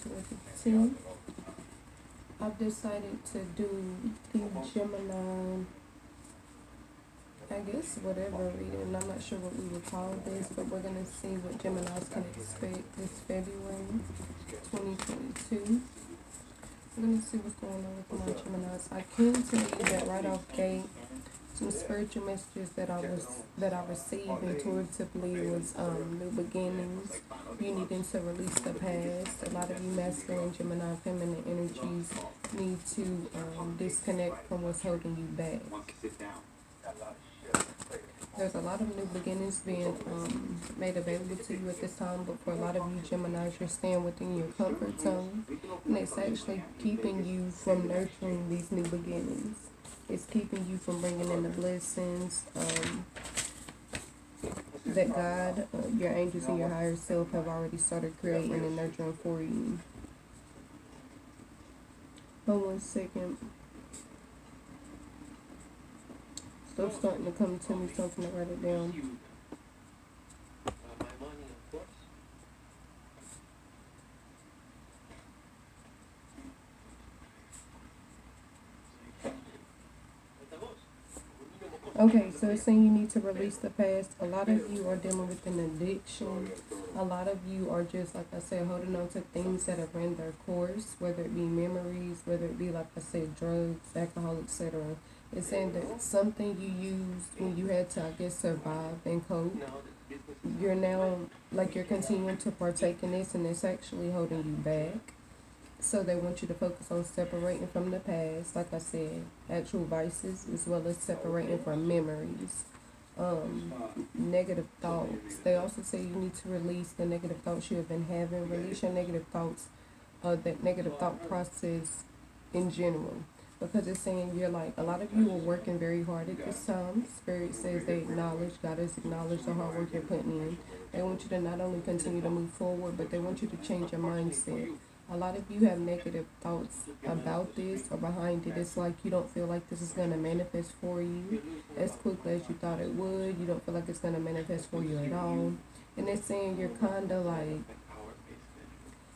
with the 10. I've decided to do the Gemini, I guess, whatever reading. I'm not sure what we would call this, but we're going to see what Geminis can expect this February 2022. We're going to see what's going on with my Geminis. I can tell you that right off gate, some spiritual messages that I received intuitively was new beginnings. You needing to release the past. A lot of you masculine, Gemini, feminine energies need to disconnect from what's holding you back. There's a lot of new beginnings being made available to you at this time, but for a lot of you Geminis, you're staying within your comfort zone, and it's actually keeping you from nurturing these new beginnings. It's keeping you from bringing in the blessings that God, your angels, and your higher self have already started creating and nurturing for you. Hold 1 second. Stuff's starting to come to me, so I'm going to write it down. Okay, so it's saying you need to release the past. A lot of you are dealing with an addiction. A lot of you are just, like I said, holding on to things that have run their course, whether it be memories, whether it be, like I said, drugs, alcohol, etc. It's saying that something you used when you had to, I guess, survive and cope, you're now, like, you're continuing to partake in this, and it's actually holding you back. So they want you to focus on separating from the past, like I said, actual vices, as well as separating from memories, negative thoughts. They also say you need to release the negative thoughts you have been having. Release your negative thoughts, that negative thought process in general. Because it's saying you're like, a lot of you are working very hard at this time. Spirit says they acknowledge, God has acknowledged the hard work you're putting in. They want you to not only continue to move forward, but they want you to change your mindset. A lot of you have negative thoughts about this or behind it. It's like you don't feel like this is going to manifest for you as quickly as you thought it would. You don't feel like it's going to manifest for you at all. And it's saying you're kind of like,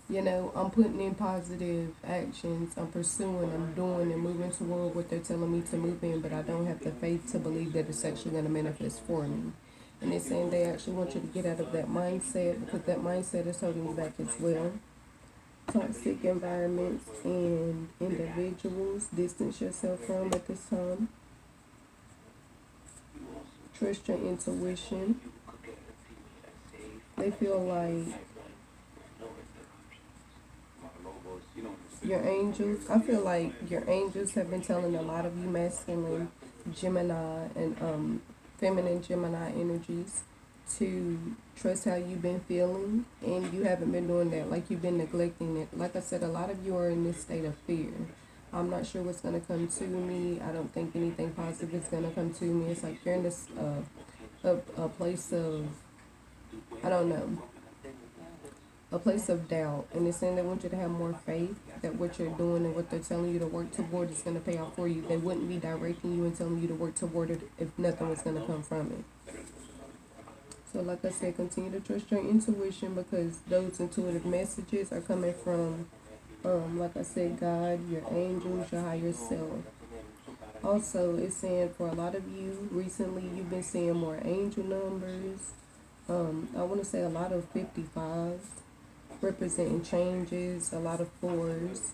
you know, I'm putting in positive actions, I'm pursuing, I'm doing and moving toward what they're telling me to move in, but I don't have the faith to believe that it's actually going to manifest for me. And it's saying they actually want you to get out of that mindset, because that mindset is holding you back as well. Toxic environments and individuals, distance yourself from at this time. Trust your intuition. They feel like your angels, I feel like your angels have been telling a lot of you masculine Gemini and feminine Gemini energies to trust how you've been feeling, and you haven't been doing that. Like, you've been neglecting it. Like I said, a lot of you are in this state of fear. I'm not sure what's going to come to me. I don't think anything positive is going to come to me. It's like you're in this a place of, I don't know, a place of doubt. And it's saying they want you to have more faith that what you're doing and what they're telling you to work toward is going to pay off for you. They wouldn't be directing you and telling you to work toward it if nothing was going to come from it. So like I said, continue to trust your intuition, because those intuitive messages are coming from, like I said, God, your angels, your higher self. Also, it's saying for a lot of you, recently you've been seeing more angel numbers. I want to say a lot of 55s, representing changes, a lot of 4s.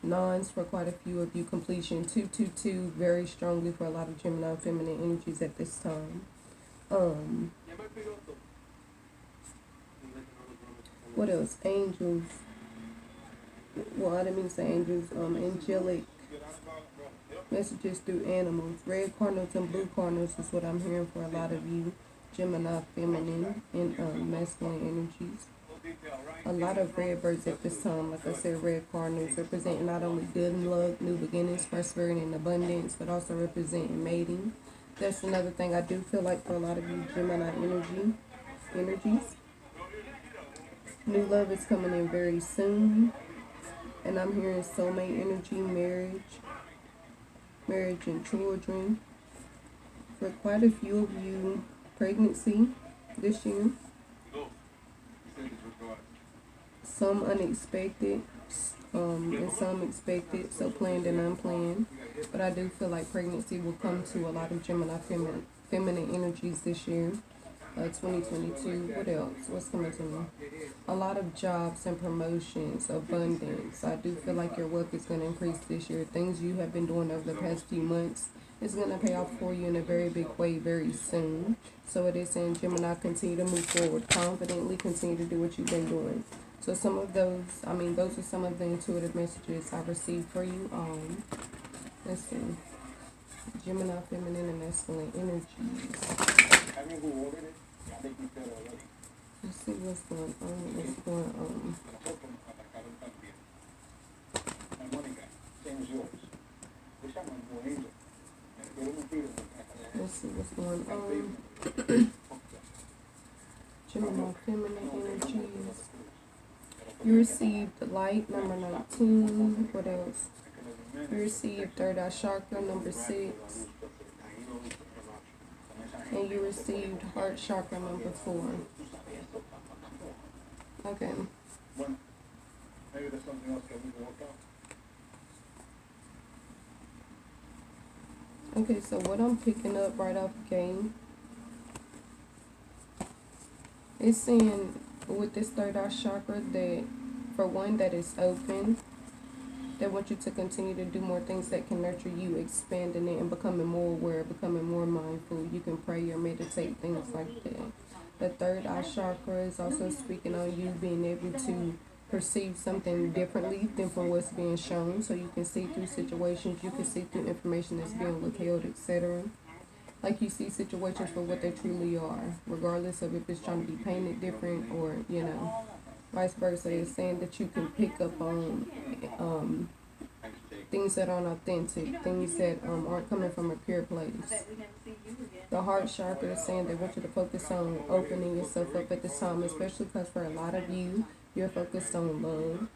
9s for quite a few of you, completion. 222, very strongly for a lot of Gemini feminine energies at this time. What else? Angels. Well, I didn't mean to say angels. Angelic messages through animals. Red cardinals and blue cardinals is what I'm hearing for a lot of you Gemini feminine and masculine energies. A lot of red birds at this time. Like I said, red cardinals representing not only good luck, new beginnings, prosperity, and abundance, but also representing mating. That's another thing I do feel like for a lot of you Gemini energies. New love is coming in very soon. And I'm hearing soulmate energy, marriage and children. For quite a few of you, pregnancy this year. some unexpected, and some expected, so planned and unplanned. But I do feel like pregnancy will come to a lot of Gemini feminine energies this year. 2022. What else? What's coming to me? A lot of jobs and promotions, abundance. I do feel like your wealth is going to increase this year. Things you have been doing over the past few months is going to pay off for you in a very big way very soon. So it is saying, Gemini, continue to move forward confidently, continue to do what you've been doing. So some of those, those are some of the intuitive messages I received for you. Let's see. Gemini, feminine and masculine energies. Let's see what's going on. What's going on? Let's see what's going on. Gemini, feminine energies. You received light, number 19. What else? You received third eye chakra, number 6. And you received heart chakra, number 4. Okay. Okay, so what I'm picking up right off the game, it's saying with this third eye chakra that, for one, that is open. They want you to continue to do more things that can nurture you, expanding it and becoming more aware, becoming more mindful. You can pray or meditate, things like that. The third eye chakra is also speaking on you being able to perceive something differently than from what's being shown. So you can see through situations, you can see through information that's being withheld, etc. Like you see situations for what they truly are, regardless of if it's trying to be painted different or, vice versa. It's saying that you can pick up on things that aren't authentic, things that aren't coming from a pure place. The heart chakra is saying they want you to focus on opening yourself up at this time, especially because for a lot of you, you're focused on love.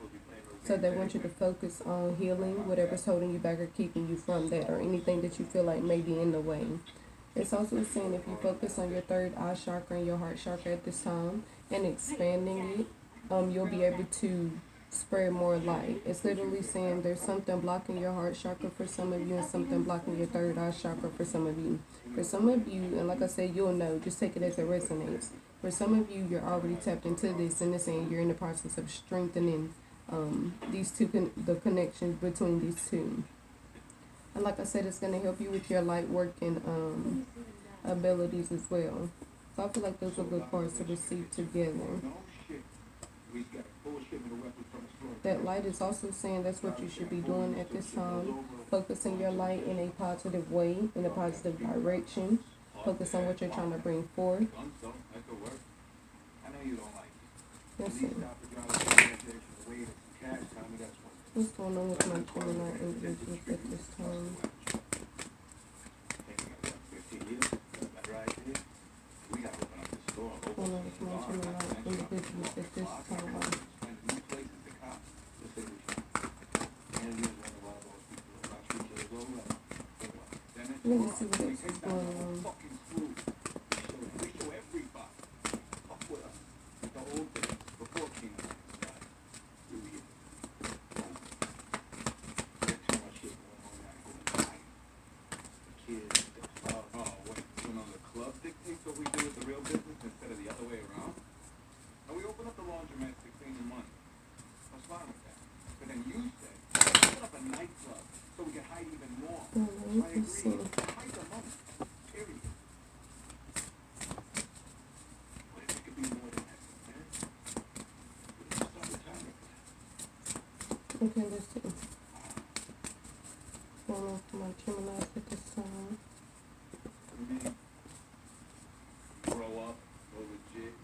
So they want you to focus on healing whatever's holding you back or keeping you from that, or anything that you feel like may be in the way. It's also saying if you focus on your third eye chakra and your heart chakra at this time and expanding it, you'll be able to spread more light. It's literally saying there's something blocking your heart chakra for some of you and something blocking your third eye chakra for some of you. For some of you, and like I said, you'll know, just take it as it resonates. For some of you, you're already tapped into this, and it's saying you're in the process of strengthening these two, the connections between these two. And like I said, it's going to help you with your light working abilities as well. So I feel like those are good parts to receive together. That light is also saying that's what you should be doing at this time. Focusing your light in a positive way, in a positive direction. Focus on what you're trying to bring forth. Let's see. What's going on with my Gemini individuals at this time? What's going on with my Gemini individuals at this time? Let me see what else is going on. Let's see. Okay, let's see. What's going on for my Gemini at this time? Grow up, go legit,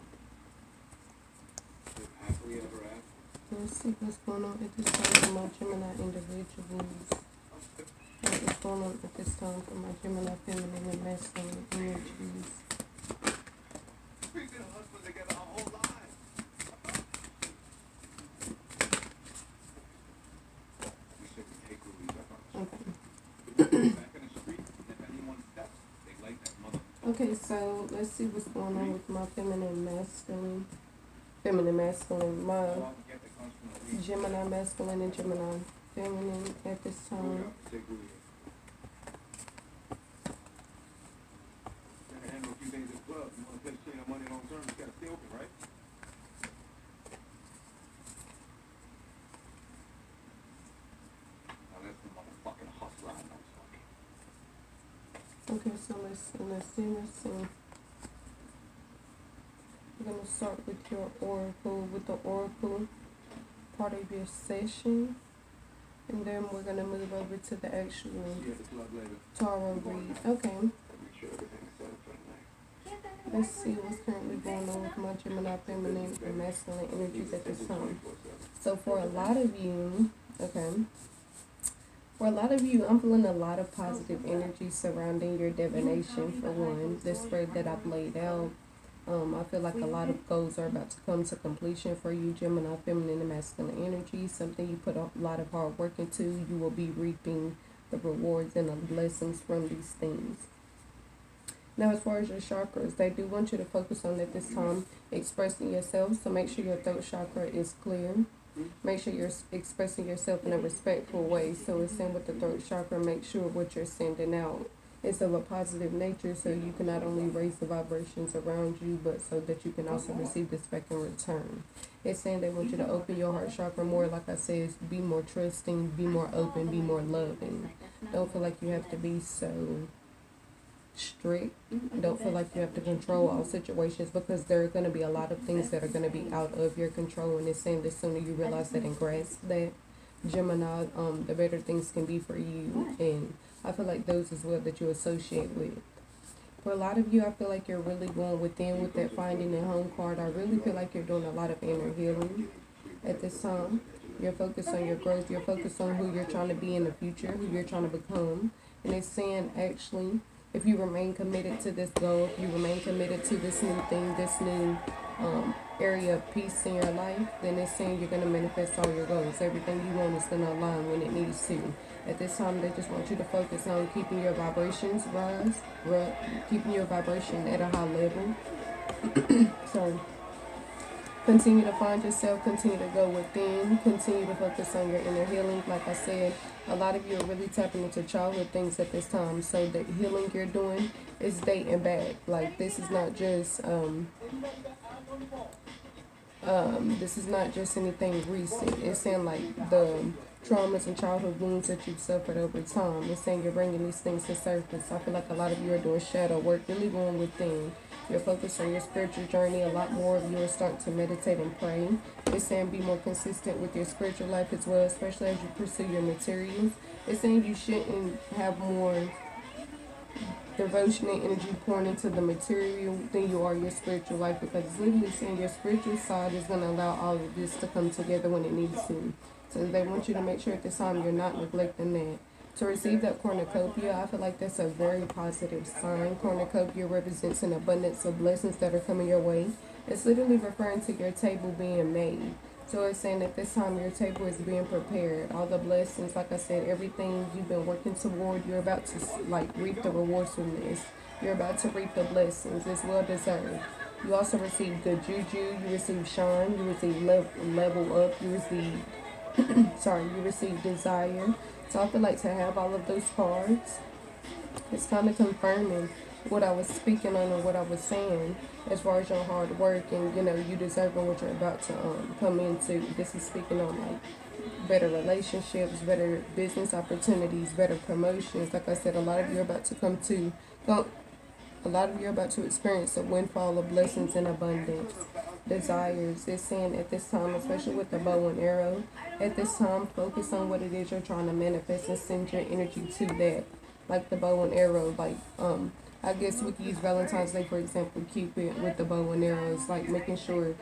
live happily ever after. Let's see what's going on at this time for my Gemini individuals. What's going on at this time for my Gemini feminine and masculine energies? We've been hustling together our whole lives. We should take what we got. Okay. Back in the street, if anyone steps, they light that mother. Okay, so let's see what's going on with my feminine masculine. My Gemini masculine and Gemini feminine at this time. Okay, so let's see. We're gonna start with your oracle, with the oracle part of your session, and then we're gonna move over to the actual tarot read. Okay. Let's see what's currently going on with my Gemini feminine and masculine energies at this time. So for a lot of you, for a lot of you, I'm feeling a lot of positive energy surrounding your divination. For one, the spread that I've laid out, I feel like a lot of goals are about to come to completion for you, Gemini feminine and masculine energy. Something you put a lot of hard work into, you will be reaping the rewards and the blessings from these things. Now, as far as your chakras, they do want you to focus on at this time expressing yourself. So make sure your throat chakra is clear. Make sure you're expressing yourself in a respectful way. So it's saying with the throat chakra, make sure what you're sending out is of a positive nature, so you can not only raise the vibrations around you, but so that you can also receive this back in return. It's saying they want you to open your heart chakra more. Like I said, be more trusting, be more open, be more loving. Don't feel like you have to be so strict. Don't feel like you have to control all situations, because there are going to be a lot of things that are going to be out of your control, and it's saying the sooner you realize that and grasp that, Gemini, the better things can be for you. And I feel like those as well that you associate with. For a lot of you, I feel like you're really going within with that finding a home card. I really feel like you're doing a lot of inner healing at this time. You're focused on your growth. You're focused on who you're trying to be in the future, who you're trying to become. And it's saying, actually, if you remain committed to this goal, if you remain committed to this new thing, this new area of peace in your life, then it's saying you're going to manifest all your goals. Everything you want is going to align when it needs to. At this time, they just want you to focus on keeping your vibrations keeping your vibration at a high level. So continue to find yourself, continue to go within, continue to focus on your inner healing. Like I said, a lot of you are really tapping into childhood things at this time. So the healing you're doing is dating back. Like, this is not just anything recent. It's saying like the traumas and childhood wounds that you've suffered over time. It's saying you're bringing these things to surface. I feel like a lot of you are doing shadow work, really going within. You're focused on your spiritual journey. A lot more of you are starting to meditate and pray. It's saying be more consistent with your spiritual life as well, especially as you pursue your materials. It's saying you shouldn't have more devotion and energy pouring into the material than you are your spiritual life, because it's literally saying your spiritual side is going to allow all of this to come together when it needs to. So they want you to make sure at this time you're not neglecting that. To receive that cornucopia, I feel like that's a very positive sign. Cornucopia represents an abundance of blessings that are coming your way. It's literally referring to your table being made. So it's saying at this time your table is being prepared. All the blessings, like I said, everything you've been working toward, you're about to reap the rewards from this. You're about to reap the blessings. It's well deserved. You also receive good juju. You receive shine. You receive level up. You receive you receive desire. So I feel like to have all of those cards, it's kind of confirming what I was speaking on and what I was saying as far as your hard work and, you deserving what you're about to come into. This is speaking on like better relationships, better business opportunities, better promotions. Like I said, a lot of you are about to experience a windfall of blessings and abundance. Desires. It's saying at this time, especially with the bow and arrow, at this time, focus on what it is you're trying to manifest and send your energy to that. Like the bow and arrow, I guess we could use Valentine's Day, for example, Cupid with the bow and arrow. It's like making sure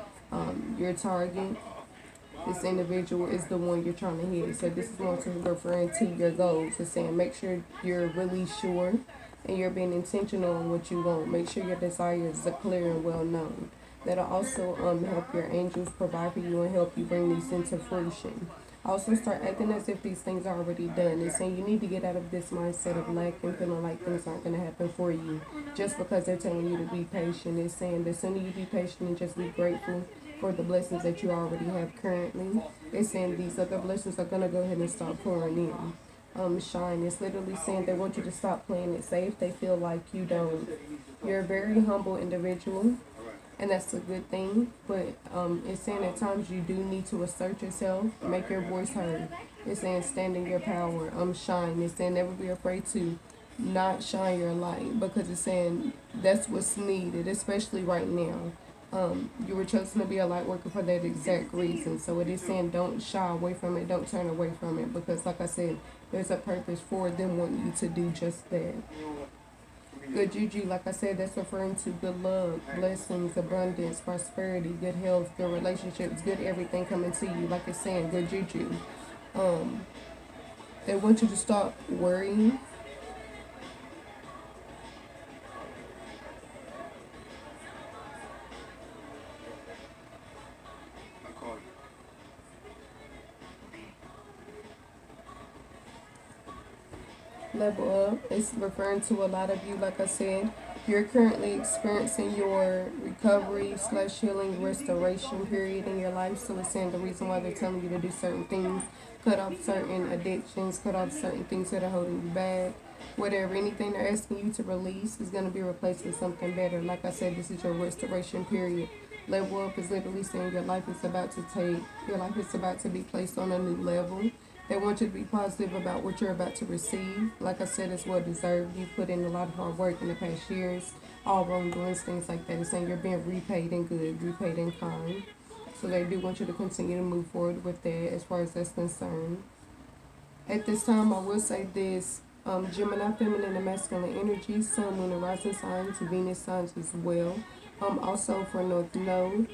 your target, this individual, is the one you're trying to hit. So this is more to referring to your goals. It's saying make sure you're really sure and you're being intentional on what you want. Make sure your desires are clear and well known. That'll also help your angels provide for you and help you bring these into fruition. Also start acting as if these things are already done. It's saying you need to get out of this mindset of lack and feeling like things aren't going to happen for you just because they're telling you to be patient. It's saying the sooner you be patient and just be grateful for the blessings that you already have currently. It's saying these other blessings are going to go ahead and start pouring in. Shine. It's literally saying they want you to stop playing it safe. They feel like you don't. You're a very humble individual, and that's a good thing. But it's saying at times you do need to assert yourself, make your voice heard. It's saying stand in your power. Shine. It's saying never be afraid to not shine your light, because it's saying that's what's needed, especially right now. You were chosen to be a light worker for that exact reason. So it is saying don't shy away from it, don't turn away from it, because like I said, there's a purpose for them wanting you to do just that. Good juju, like I said, that's referring to good luck, blessings, abundance, prosperity, good health, good relationships, good everything coming to you. Like it's saying, good juju. They want you to stop worrying. Level up. It's referring to a lot of you, like I said, you're currently experiencing your recovery / healing restoration period in your life. So it's saying the reason why they're telling you to do certain things, cut off certain addictions, cut off certain things that are holding you back. Whatever, anything they're asking you to release is going to be replaced with something better. Like I said, this is your restoration period. Level up is literally saying your life is about to be placed on a new level. They want you to be positive about what you're about to receive. Like I said, it's well deserved. You put in a lot of hard work in the past years, all wrongdoings, things like that. It's saying you're being repaid in good, repaid in kind. So they do want you to continue to move forward with that as far as that's concerned. At this time, I will say this. Gemini, feminine and masculine energy, sun, moon, and rising signs, Venus signs as well. Also for North Node,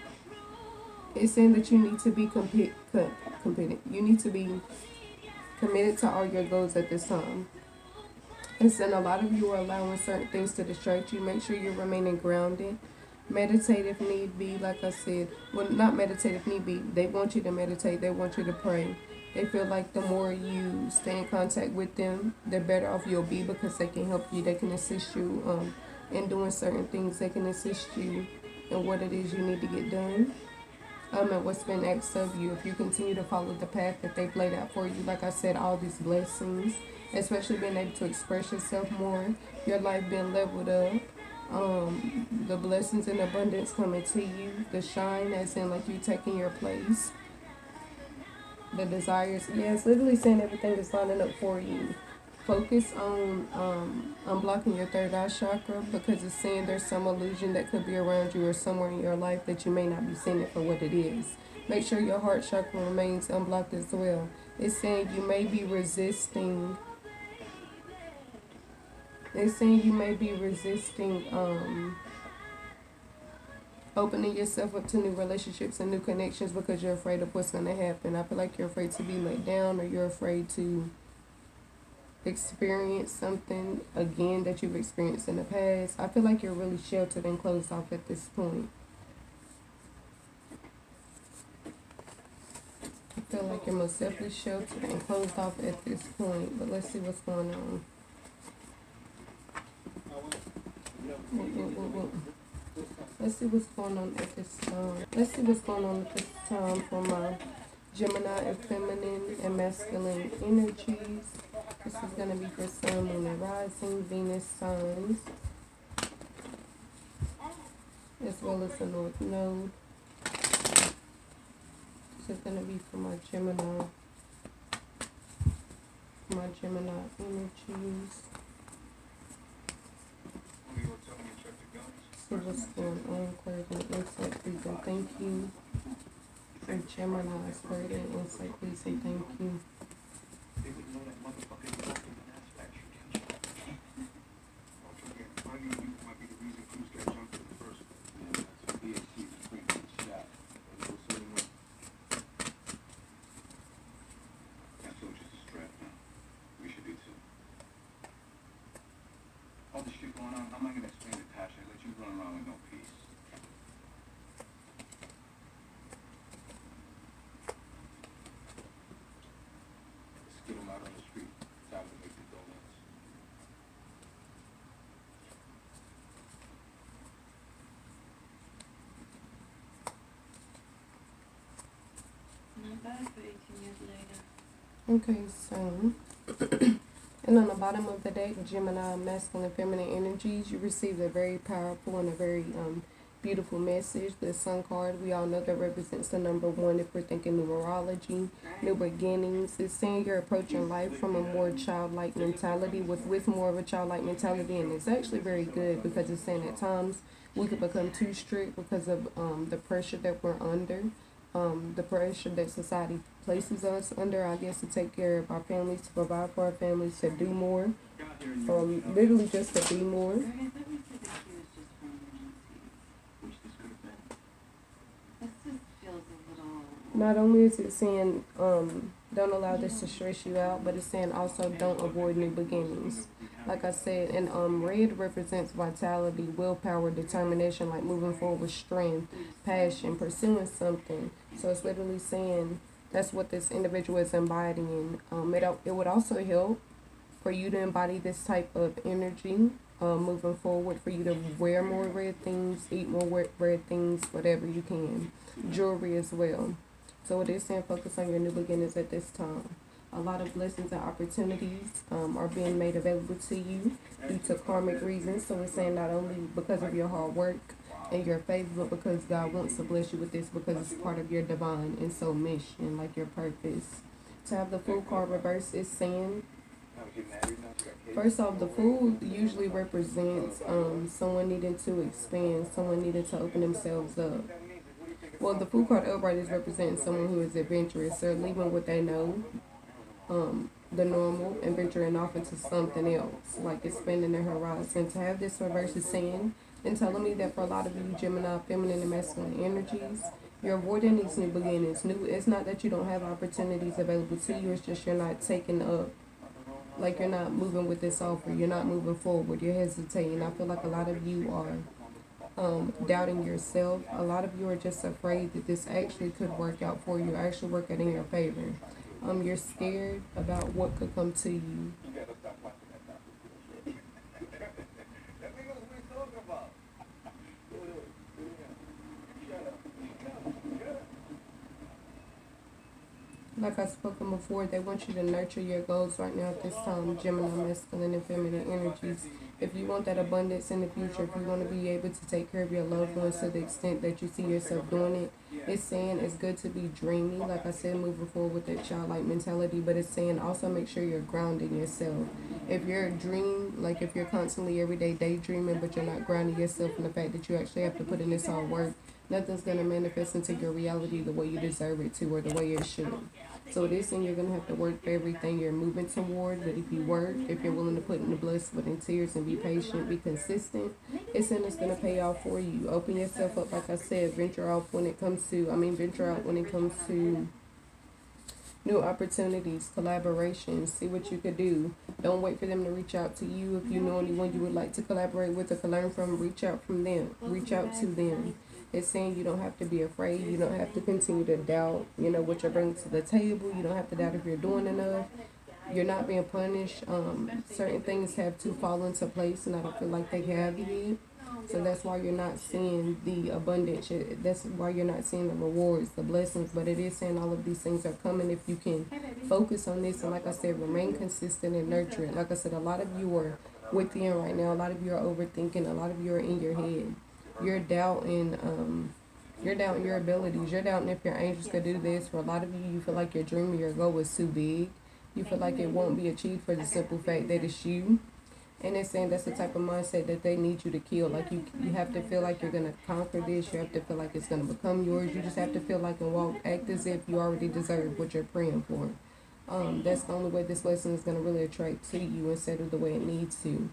it's saying that you need to be committed. You need to be committed to all your goals at this time. It's saying a lot of you are allowing certain things to distract you. Make sure you're remaining grounded. Meditate if need be, like I said. Well, not meditate if need be. They want you to meditate. They want you to pray. They feel like the more you stay in contact with them, the better off you'll be, because they can help you. They can assist you in doing certain things. They can assist you in what it is you need to get done. And what's been asked of you. If you continue to follow the path that they've laid out for you, like I said, all these blessings, especially being able to express yourself more, your life being leveled up, the blessings and abundance coming to you, the shine, as in like you taking your place, the desires. Yeah, it's literally saying everything is lining up for you. Focus on unblocking your third eye chakra, because it's saying there's some illusion that could be around you or somewhere in your life that you may not be seeing it for what it is. Make sure your heart chakra remains unblocked as well. It's saying you may be resisting. It's saying you may be resisting opening yourself up to new relationships and new connections because you're afraid of what's going to happen. I feel like you're afraid to be let down, or you're afraid to experience something again that you've experienced in the past. I feel like you're really sheltered and closed off at this point. I feel like you're most definitely sheltered and closed off at this point. But let's see what's going on. Let's see what's going on at this time. Let's see what's going on at this time for my Gemini and feminine and masculine energies. This is going to be for sun, moon, and rising, Venus signs, as well as the North Node. This is going to be for my Gemini energies. See what's going on, clarity, insight, please, and thank you. For Gemini's, clarity, insight, please, and thank you. All this shit going on, I'm not gonna explain it, Tasha. Let you run around with no peace. Let's get them out on the street. Time to make the donuts. Okay, so, and on the bottom of the deck, Gemini, masculine, feminine energies, you received a very powerful and a very beautiful message. The Sun card, we all know that represents the number one if we're thinking numerology, new beginnings. It's saying you're approaching life from a more childlike mentality, with more of a childlike mentality, and it's actually very good because it's saying at times we could become too strict because of the pressure that we're under. The pressure that society places us under, I guess, to take care of our families, to provide for our families, to do more, literally just to be more. Not only is it saying don't allow this to stress you out, but it's saying also don't avoid new beginnings. Like I said, and red represents vitality, willpower, determination, like moving forward with strength, passion, pursuing something. So it's literally saying that's what this individual is embodying. It would also help for you to embody this type of energy moving forward, for you to wear more red things, eat more red things, whatever you can. Jewelry as well. So it is saying focus on your new beginnings at this time. A lot of blessings and opportunities are being made available to you due to karmic reasons. So it's saying not only because of your hard work and your favor, but because God wants to bless you with this because it's part of your divine and soul mission, like your purpose. To have the Fool card reverse is saying, first off, the Fool usually represents someone needing to expand, someone needing to open themselves up. Well, the Fool card upright is representing someone who is adventurous, so leaving what they know, the normal, and venturing off into something else, like expanding their horizon. To have this reverse is saying and telling me that for a lot of you Gemini, feminine and masculine energies, you're avoiding these new beginnings. It's not that you don't have opportunities available to you, it's just you're not taking up, like you're not moving with this offer, you're not moving forward, you're hesitating. I feel like a lot of you are doubting yourself. A lot of you are just afraid that this actually could work out for you, actually work out in your favor. You're scared about what could come to you. Like I've spoken before, they want you to nurture your goals right now at this time, Gemini, masculine and feminine energies. If you want that abundance in the future, if you want to be able to take care of your loved ones to the extent that you see yourself doing it, it's saying it's good to be dreamy, like I said, moving forward with that childlike mentality, but it's saying also make sure you're grounding yourself. If you're dreaming, like if you're constantly every day daydreaming, but you're not grounding yourself in the fact that you actually have to put in this hard work, nothing's going to manifest into your reality the way you deserve it to or the way it should. So it is saying you're going to have to work for everything you're moving toward, but if you work, if you're willing to put in the blood, sweat, and tears and be patient, be consistent, it's saying it's going to pay off for you. Open yourself up, like I said, venture out when it comes to new opportunities, collaborations, see what you could do. Don't wait for them to reach out to you. If you know anyone you would like to collaborate with or learn from, reach out to them. It's saying you don't have to be afraid. You don't have to continue to doubt, what you're bringing to the table. You don't have to doubt if you're doing enough. You're not being punished. Certain things have to fall into place, and I don't feel like they have yet. So that's why you're not seeing the abundance. That's why you're not seeing the rewards, the blessings. But it is saying all of these things are coming if you can focus on this. And like I said, remain consistent and nurture it. Like I said, a lot of you are within right now. A lot of you are overthinking. A lot of you are in your head. You're doubting your abilities. You're doubting if your angels could do this. For a lot of you, you feel like your dream or your goal is too big. You feel like it won't be achieved for the simple fact that it's you. And it's saying that's the type of mindset that they need you to kill. Like you have to feel like you're going to conquer this. You have to feel like it's going to become yours. You just have to feel like and act as if you already deserve what you're praying for. That's the only way this lesson is going to really attract to you instead of the way it needs to.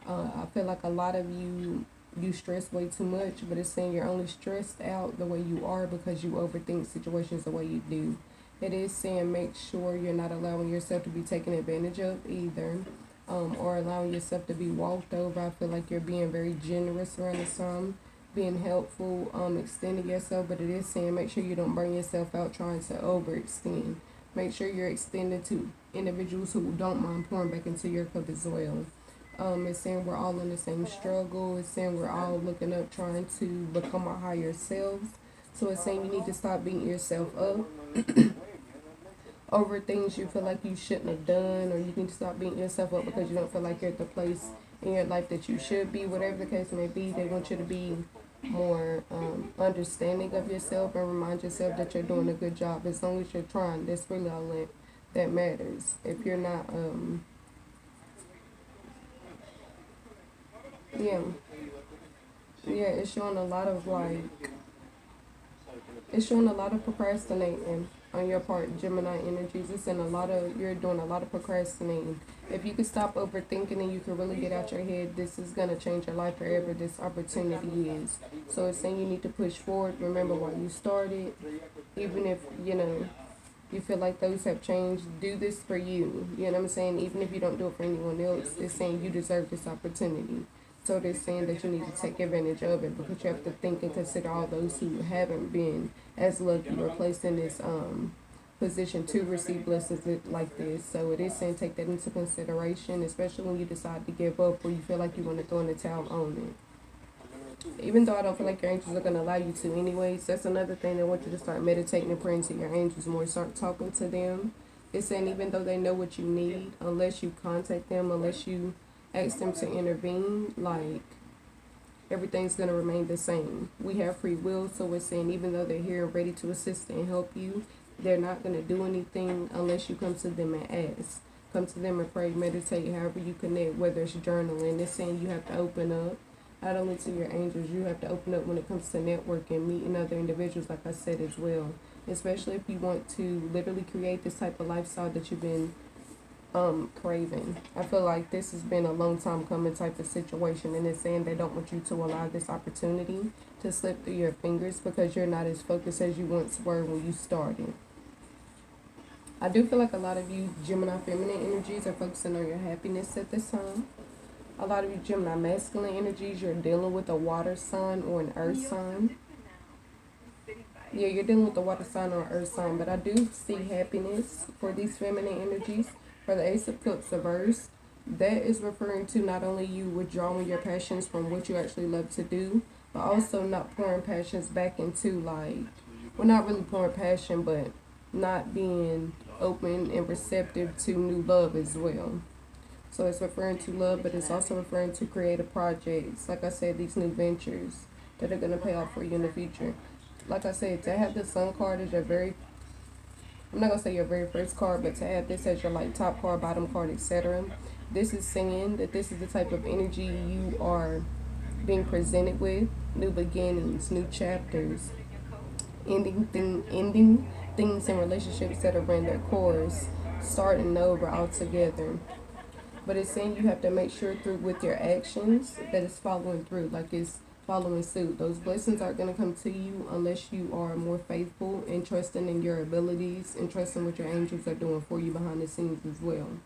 I feel like a lot of you stress way too much, but it's saying you're only stressed out the way you are because you overthink situations the way you do. It is saying make sure you're not allowing yourself to be taken advantage of either, or allowing yourself to be walked over. I feel like you're being very generous around this time, being helpful, extending yourself, but it is saying make sure you don't burn yourself out trying to overextend. Make sure you're extending to individuals who don't mind pouring back into your cup as well. It's saying we're all in the same struggle. It's saying we're all looking up, trying to become our higher selves. So it's saying you need to stop beating yourself up over things you feel like you shouldn't have done, or you need to stop beating yourself up because you don't feel like you're at the place in your life that you should be. Whatever the case may be, they want you to be more understanding of yourself and remind yourself that you're doing a good job. As long as you're trying, that's really all that matters. If you're not, yeah, it's showing a lot of it's showing a lot of procrastinating on your part, Gemini energies. It's in you're doing a lot of procrastinating. If you could stop overthinking and you can really get out your head, this is going to change your life forever. This opportunity is. So it's saying you need to push forward. Remember why you started. Even if, you feel like those have changed, do this for you. You know what I'm saying? Even if you don't do it for anyone else, it's saying you deserve this opportunity. So they're saying that you need to take advantage of it, because you have to think and consider all those who haven't been as lucky or placed in this position to receive blessings like this. So it is saying take that into consideration, especially when you decide to give up or you feel like you want to throw in the towel on it. Even though I don't feel like your angels are going to allow you to anyways, that's another thing. They want you to start meditating and praying to your angels more, start talking to them. It's saying even though they know what you need, unless you contact them, unless you ask them to intervene, like, everything's going to remain the same. We have free will, so we're saying even though they're here and ready to assist and help you, they're not going to do anything unless you come to them and ask. Come to them and pray, meditate, however you connect, whether it's journaling. It's saying you have to open up, not only to your angels, you have to open up when it comes to networking, meeting other individuals, like I said, as well. Especially if you want to literally create this type of lifestyle that you've been craving. I feel like this has been a long time coming type of situation, and it's saying they don't want you to allow this opportunity to slip through your fingers because you're not as focused as you once were when you started. I do feel like a lot of you Gemini feminine energies are focusing on your happiness at this time. A lot of you Gemini masculine energies, you're dealing with a water sign or an earth sign. Yeah, you're dealing with a water sign or an earth sign, but I do see happiness for these feminine energies. For the Ace of Cups reverse, that is referring to not only you withdrawing your passions from what you actually love to do, but also not pouring passions back into, not really pouring passion, but not being open and receptive to new love as well. So it's referring to love, but it's also referring to creative projects. Like I said, these new ventures that are going to pay off for you in the future. Like I said, to have the Sun card is I'm not going to say your very first card, but to have this as your top card, bottom card, etc. This is saying that this is the type of energy you are being presented with. New beginnings, new chapters, ending things in relationships that have ran their course, starting over altogether. But it's saying you have to make sure with your actions that it's following through, like it's following suit. Those blessings aren't going to come to you unless you are more faithful and trusting in your abilities and trusting what your angels are doing for you behind the scenes as well.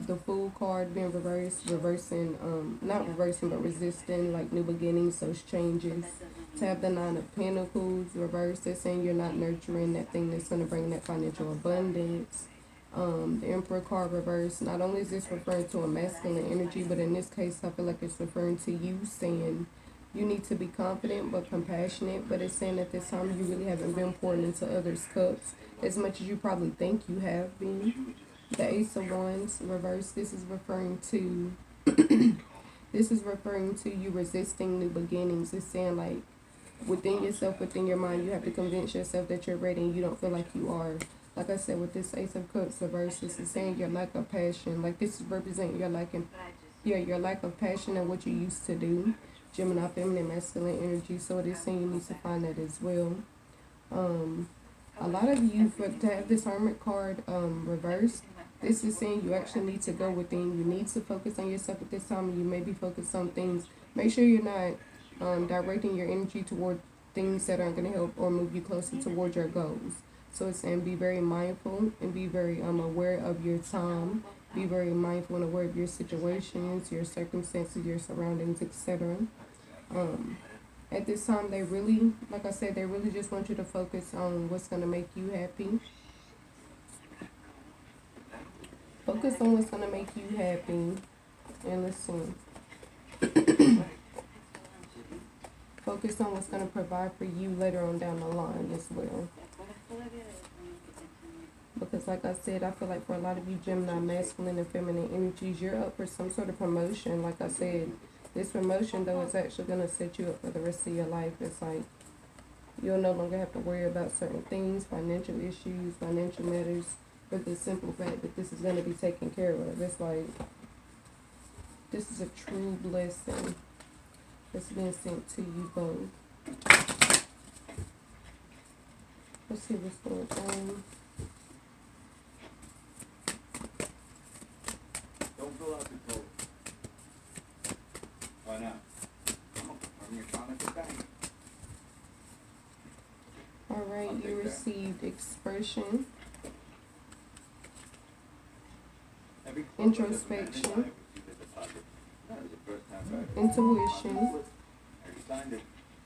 The Fool card being reversing, not reversing, but resisting, like new beginnings, those changes. To have the Nine of Pentacles reversed, they're saying you're not nurturing that thing that's going to bring that financial abundance. The Emperor card reversed. Not only is this referring to a masculine energy, but in this case, I feel like it's referring to you, saying you need to be confident but compassionate. But it's saying at this time you really haven't been pouring into others' cups as much as you probably think you have been. The Ace of Wands reversed. This is referring to you resisting new beginnings. It's saying within yourself, within your mind, you have to convince yourself that you're ready and you don't feel like you are. Like I said, with this Ace of Cups reverse, this is saying your lack of passion. Like this is representing your lack of passion and what you used to do. Gemini feminine masculine energy. So it is saying you need to find that as well. A lot of you, to have this Hermit card reversed, this is saying you actually need to go within. You need to focus on yourself at this time. You may be focused on things. Make sure you're not directing your energy toward things that aren't going to help or move you closer toward your goals. So it's saying be very mindful and be very aware of your time. Be very mindful and aware of your situations, your circumstances, your surroundings, etc. At this time, they really, like I said, they really just want you to focus on what's going to make you happy. Focus on what's going to make you happy. And listen. Focus on what's going to provide for you later on down the line as well. because like I said, I feel like for a lot of you Gemini masculine and feminine energies, you're up for some sort of promotion. Like I said, this promotion though is actually going to set you up for the rest of your life. It's like you'll no longer have to worry about certain things, financial issues, financial matters, for the simple fact that this is going to be taken care of. It's like this is a true blessing that's being sent to you both. Let's see what's going on. Don't fill out the code. Why not? I'm your tonic to bank. Alright, you received expression, introspection, intuition,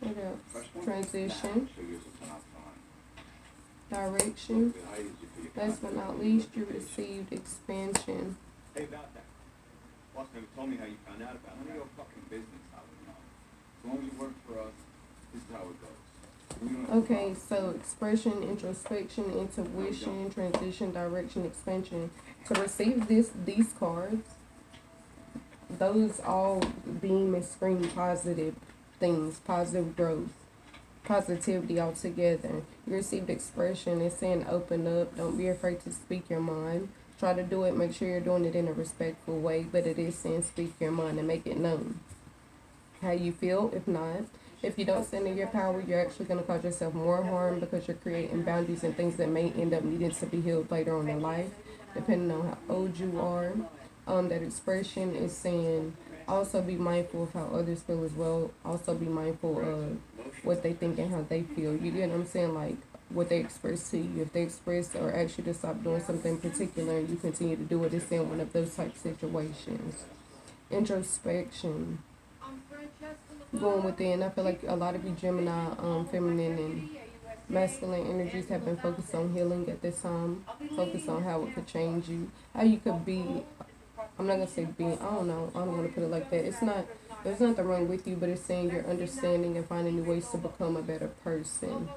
what else? Transition, direction. Last but not least, you received expansion. Hey, about that. Boss never told me how you found out about it. None of your fucking business, I would know. As long as you work for us, this is how it goes. Okay, so expression, introspection, intuition, transition, direction, expansion. To receive these cards, those all beam and scream positive things, positive growth, positivity altogether. You received expression. It's saying open up. Don't be afraid to speak your mind. Try to do it. Make sure you're doing it in a respectful way. But it is saying speak your mind and make it known how you feel. If you don't stand in your power, you're actually going to cause yourself more harm because you're creating boundaries and things that may end up needing to be healed later on in life, depending on how old you are. That expression is saying also be mindful of how others feel as well. Also be mindful of what they think and how they feel. You get what I'm saying? Like what they express to you. If they express or ask you to stop doing something particular and you continue to do it, it's in one of those type situations. Introspection. Going within. I feel like a lot of you Gemini, feminine and masculine energies have been focused on healing at this time. Focused on how it could change you. How you could be, I'm not going to say be, I don't know. I don't want to put it like that. There's nothing wrong with you, but it's saying you're understanding and finding new ways to become a better person.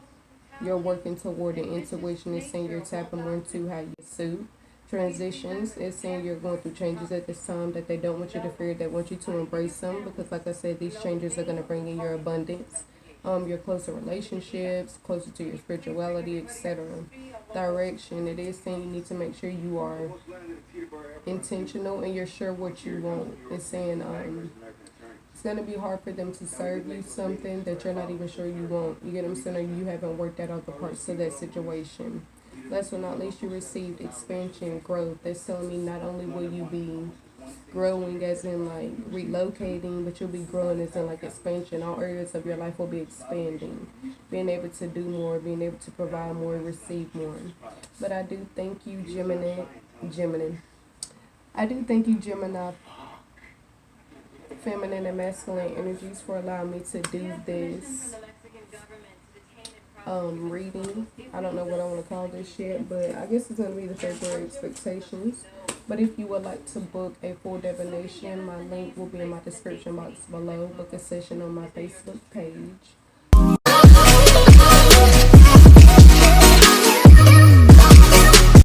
You're working toward an intuition. It's saying you're tapping more into how you suit. Transitions, it's saying you're going through changes at this time that they don't want you to fear, they want you to embrace them, because like I said, these changes are going to bring in your abundance, your closer relationships, closer to your spirituality, etc. Direction, it is saying you need to make sure you are intentional and you're sure what you want. It's saying it's going to be hard for them to serve you something that you're not even sure you want. You get what I'm saying? Or you haven't worked out all the parts of that situation. Last but not least, you received expansion, growth. That's telling me not only will you be growing as in like relocating, but you'll be growing as in like expansion. All areas of your life will be expanding. Being able to do more, being able to provide more, receive more. But I do thank you, Gemini. I do thank you, Gemini, feminine and masculine energies, for allowing me to do this reading. I don't know what I want to call this yet, but I guess it's going to be the February expectations. But if you would like to book a full divination, my link will be in my description box below. Book a session on my Facebook page.